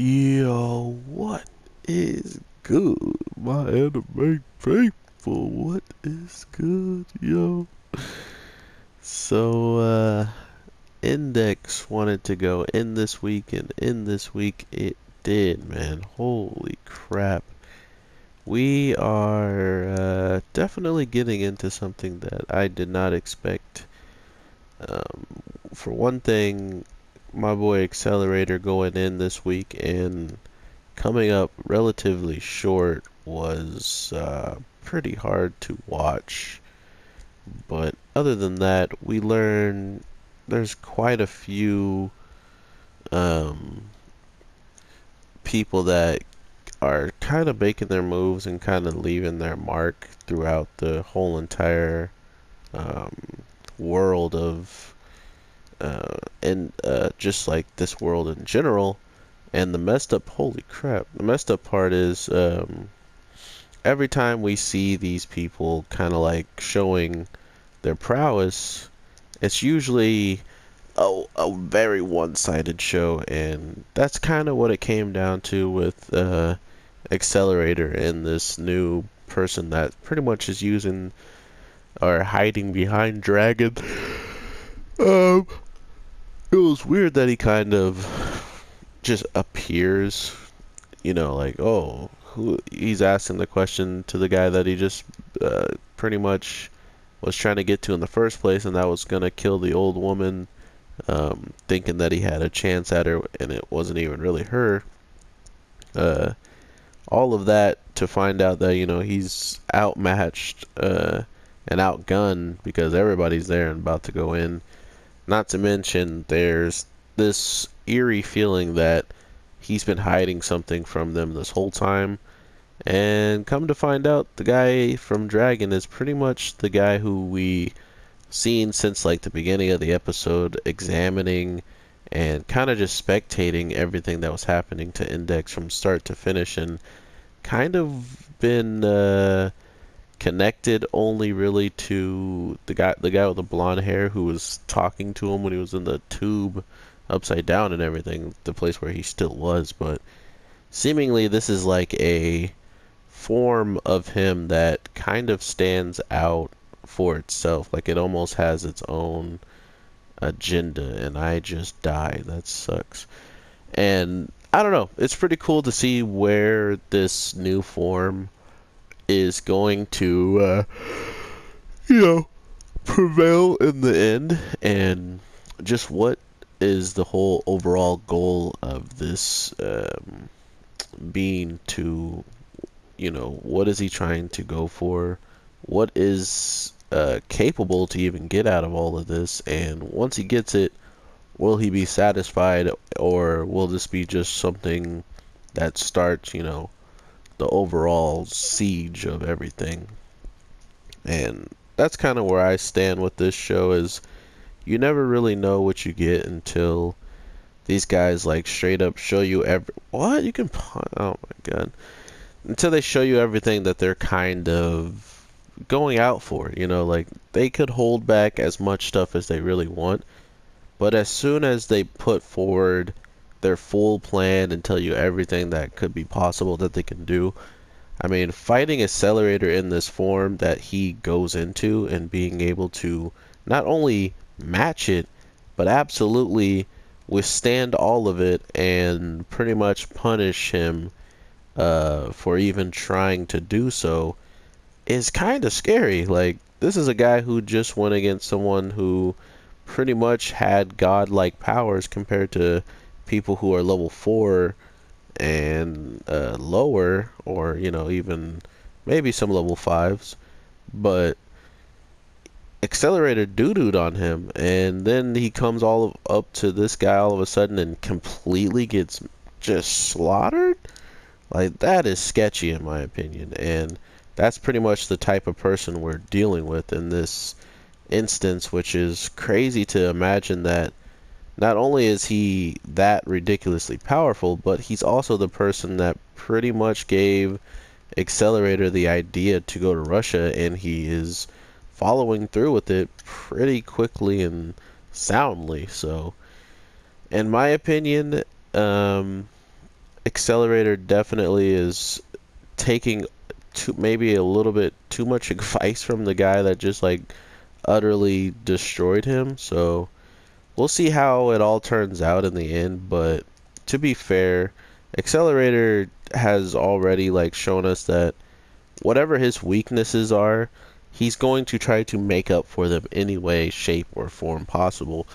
Yo, what is good, my anime faithful? What is good, yo? So, Index wanted to go in this week, and in this week it did, man. Holy crap. We are definitely getting into something that I did not expect. Um, for one thing, my boy Accelerator going in this week and coming up relatively short was pretty hard to watch. But other than that, we learn there's quite a few um, people that are kind of making their moves and kind of leaving their mark throughout the whole entire um, world of and just like this world in general. And the messed up, holy crap, the messed up part is every time we see these people kind of like showing their prowess, it's usually a very one-sided show, and that's kind of what it came down to with Accelerator and this new person that pretty much is using or hiding behind Dragon. Um, it was weird that he kind of just appears, like, oh, who he's asking the question to the guy that he just pretty much was trying to get to in the first place, and that was gonna kill the old woman, thinking that he had a chance at her, and it wasn't even really her. Uh, all of that to find out that he's outmatched and outgunned because everybody's there and about to go in. Not to mention, there's this eerie feeling that he's been hiding something from them this whole time. And come to find out, the guy from Dragon is pretty much the guy who we seen since like the beginning of the episode, examining and kind of just spectating everything that was happening to Index from start to finish, and kind of been connected only really to the guy with the blonde hair who was talking to him when he was in the tube upside down and everything, the place where he still was. But seemingly this is like a form of him that kind of stands out for itself, like it almost has its own agenda. And I just died, that sucks. And I don't know, it's pretty cool to see where this new form is going to you know prevail in the end, and just what is the whole overall goal of this being to, what is he trying to go for? What is capable to even get out of all of this? And once he gets it, will he be satisfied, or will this be just something that starts, the overall siege of everything? And that's kind of where I stand with this show, is you never really know what you get until these guys like straight up show you what you can, oh my god, until they show you everything that they're kind of going out for. Like, they could hold back as much stuff as they really want, but as soon as they put forward their full plan and tell you everything that could be possible that they can do, I mean, fighting Accelerator in this form that he goes into and being able to not only match it, but absolutely withstand all of it and pretty much punish him for even trying to do so, is kind of scary. Like, this is a guy who just went against someone who pretty much had godlike powers compared to people who are level 4 and lower, or even maybe some level 5s. But Accelerator doo-dooed on him, and then he comes up to this guy all of a sudden and completely gets just slaughtered. Like, that is sketchy in my opinion, and that's pretty much the type of person we're dealing with in this instance, which is crazy to imagine that not only is he that ridiculously powerful, but he's also the person that pretty much gave Accelerator the idea to go to Russia, and he is following through with it pretty quickly and soundly. So, in my opinion, Accelerator definitely is taking maybe a little bit too much advice from the guy that just like utterly destroyed him. So we'll see how it all turns out in the end. But to be fair, Accelerator has already like shown us that whatever his weaknesses are, he's going to try to make up for them any way, shape, or form possible.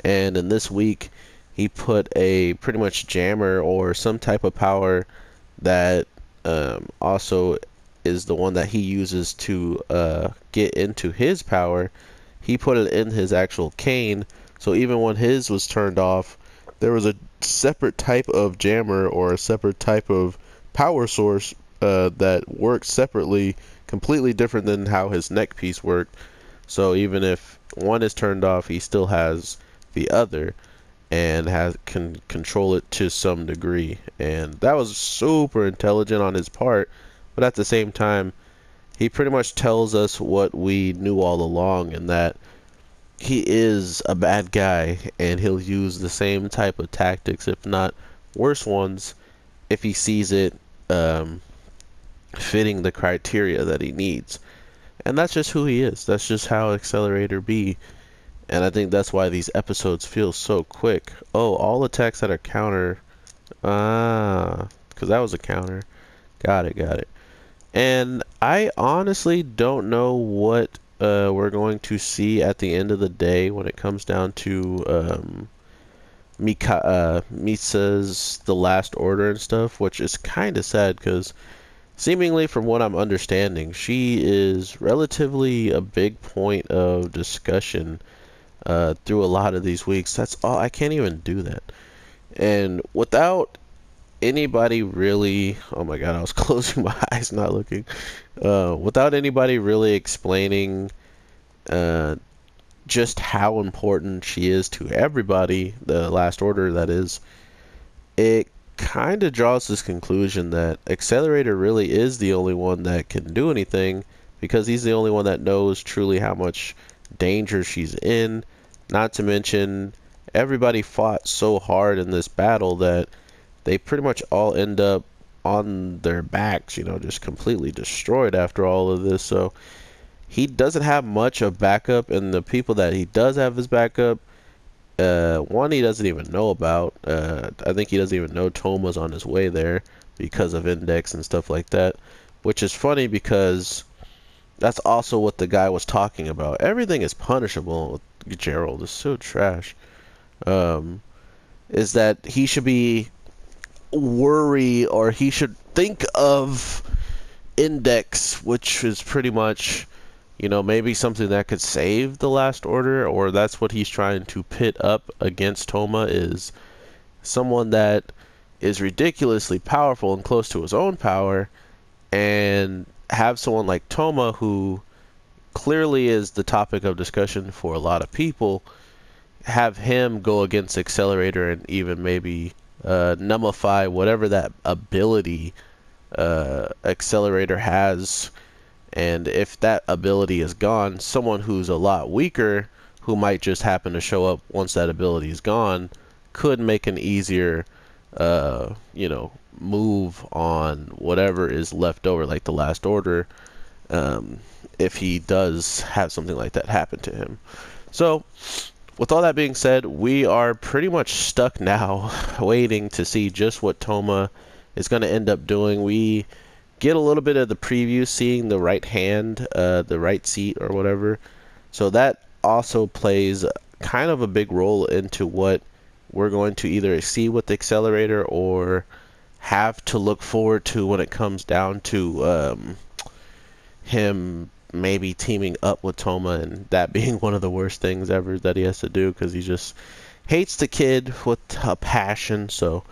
And in this week, he put a pretty much jammer or some type of power that also is the one that he uses to get into his power. He put it in his actual cane, so even when his was turned off, there was a separate type of jammer or a separate type of power source that worked separately, completely different than how his neck piece worked. So even if one is turned off, he still has the other and can control it to some degree. And that was super intelligent on his part, but at the same time, he pretty much tells us what we knew all along, and that he is a bad guy and he'll use the same type of tactics, if not worse ones, if he sees it fitting the criteria that he needs. And that's just who he is. That's just how Accelerator be. And I think that's why these episodes feel so quick. Oh, all attacks that are counter. Ah, because that was a counter. Got it, got it. And I honestly don't know what we're going to see at the end of the day when it comes down to Misa's The Last Order and stuff, which is kind of sad because seemingly from what I'm understanding, she is relatively a big point of discussion through a lot of these weeks. That's all. I can't even do that. And without anybody really, oh my god, I was closing my eyes, not looking. Without anybody really explaining uh, just how important she is to everybody, the Last Order, that is, it kind of draws this conclusion that Accelerator really is the only one that can do anything because he's the only one that knows truly how much danger she's in. Not to mention, everybody fought so hard in this battle that they pretty much all end up on their backs, just completely destroyed after all of this. So he doesn't have much of backup, and the people that he does have as backup, one he doesn't even know about. I think he doesn't even know Toma's on his way there because of Index and stuff like that, which is funny because that's also what the guy was talking about. Everything is punishable. Gerald is so trash. Is that he should be worry, or he should think of Index, which is pretty much, maybe something that could save the Last Order, or that's what he's trying to pit up against Toma, is someone that is ridiculously powerful and close to his own power, and have someone like Toma, who clearly is the topic of discussion for a lot of people, have him go against Accelerator and even maybe nullify whatever that ability Accelerator has. And if that ability is gone, someone who's a lot weaker, who might just happen to show up once that ability is gone, could make an easier move on whatever is left over, like the Last Order, if he does have something like that happen to him. So with all that being said, we are pretty much stuck now waiting to see just what Toma is going to end up doing. We get a little bit of the preview, seeing the right hand, the right seat or whatever. So that also plays kind of a big role into what we're going to either see with the Accelerator or have to look forward to when it comes down to him maybe teaming up with Toma, and that being one of the worst things ever that he has to do because he just hates the kid with a passion. So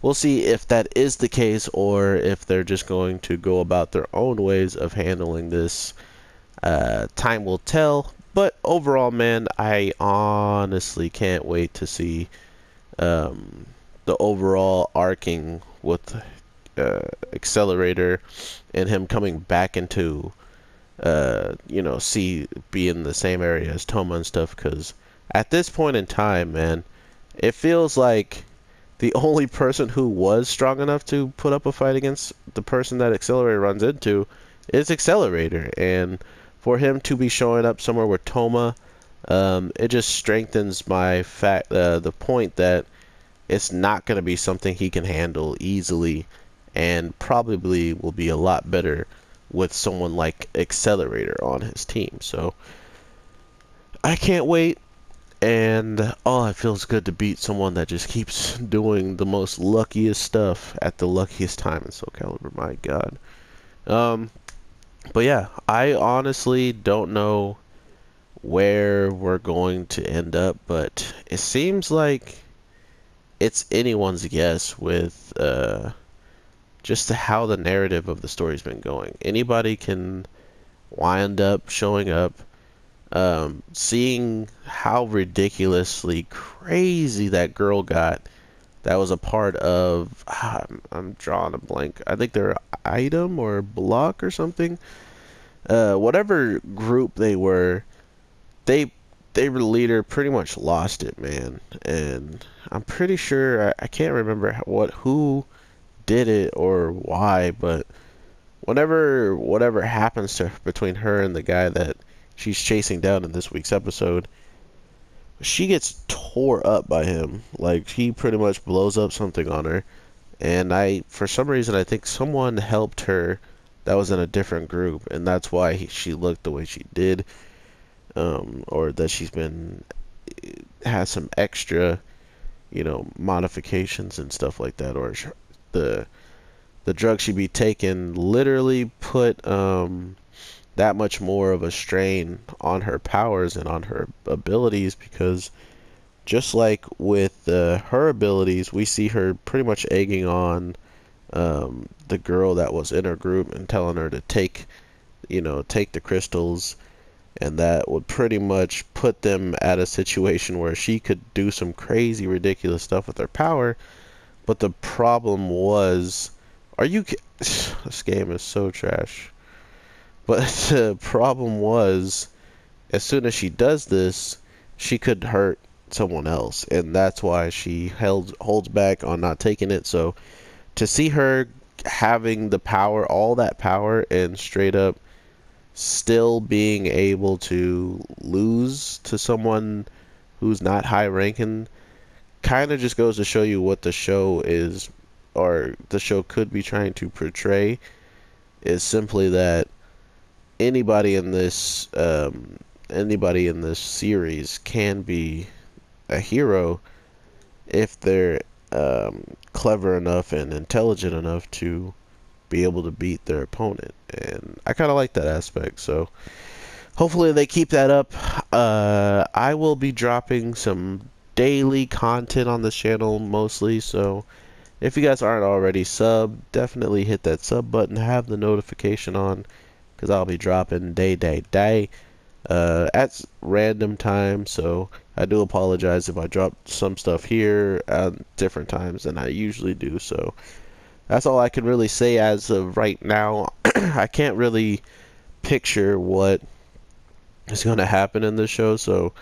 we'll see if that is the case, or if they're just going to go about their own ways of handling this. Time will tell. But overall, man, I honestly can't wait to see the overall arcing with Accelerator and him coming back into be in the same area as Toma and stuff, because at this point in time, man, it feels like the only person who was strong enough to put up a fight against the person that Accelerator runs into is Accelerator. And for him to be showing up somewhere with Toma, it just strengthens my the point that it's not going to be something he can handle easily, and probably will be a lot better with someone like Accelerator on his team. So I can't wait. And oh, it feels good to beat someone that just keeps doing the most luckiest stuff at the luckiest time in SOULCALIBUR. My God. But yeah, I honestly don't know where we're going to end up, but it seems like it's anyone's guess with just how the narrative of the story's been going. Anybody can wind up showing up. Seeing how ridiculously crazy that girl got that was a part of, I'm drawing a blank, I think they're item or block or something, whatever group they were, they their leader pretty much lost it, man. And I'm pretty sure, I can't remember who did it or why, but whatever happens to between her and the guy that she's chasing down in this week's episode, she gets tore up by him. Like, he pretty much blows up something on her. And for some reason, I think someone helped her that was in a different group, and that's why she looked the way she did. Or that has some extra, modifications and stuff like that. Or the drug she be taking literally put that much more of a strain on her powers and on her abilities, because just like with her abilities, we see her pretty much egging on the girl that was in her group and telling her to take the crystals, and that would pretty much put them at a situation where she could do some crazy, ridiculous stuff with her power. But the problem was, this game is so trash. But the problem was, as soon as she does this, she could hurt someone else, and that's why she holds back on not taking it. So to see her having the power, all that power, and straight up still being able to lose to someone who's not high ranking, kind of just goes to show you what the show is, or the show could be trying to portray, is simply that anybody in this series can be a hero if they're clever enough and intelligent enough to be able to beat their opponent. And I kind of like that aspect, so hopefully they keep that up. I will be dropping some daily content on this channel mostly, so if you guys aren't already subbed, definitely hit that sub button, have the notification on, because I'll be dropping day at random times. So I do apologize if I drop some stuff here at different times than I usually do. So that's all I can really say as of right now. I can't really picture what is going to happen in this show, so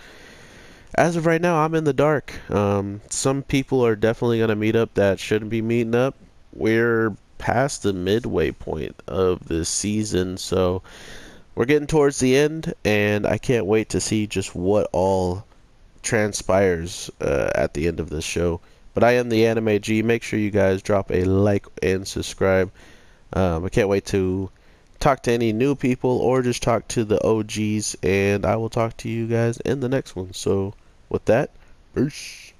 as of right now, I'm in the dark. Some people are definitely going to meet up that shouldn't be meeting up. We're past the midway point of this season, so we're getting towards the end, and I can't wait to see just what all transpires at the end of this show. But I am the Anime G. Make sure you guys drop a like and subscribe. I can't wait to talk to any new people or just talk to the OGs, and I will talk to you guys in the next one. So with that, peace.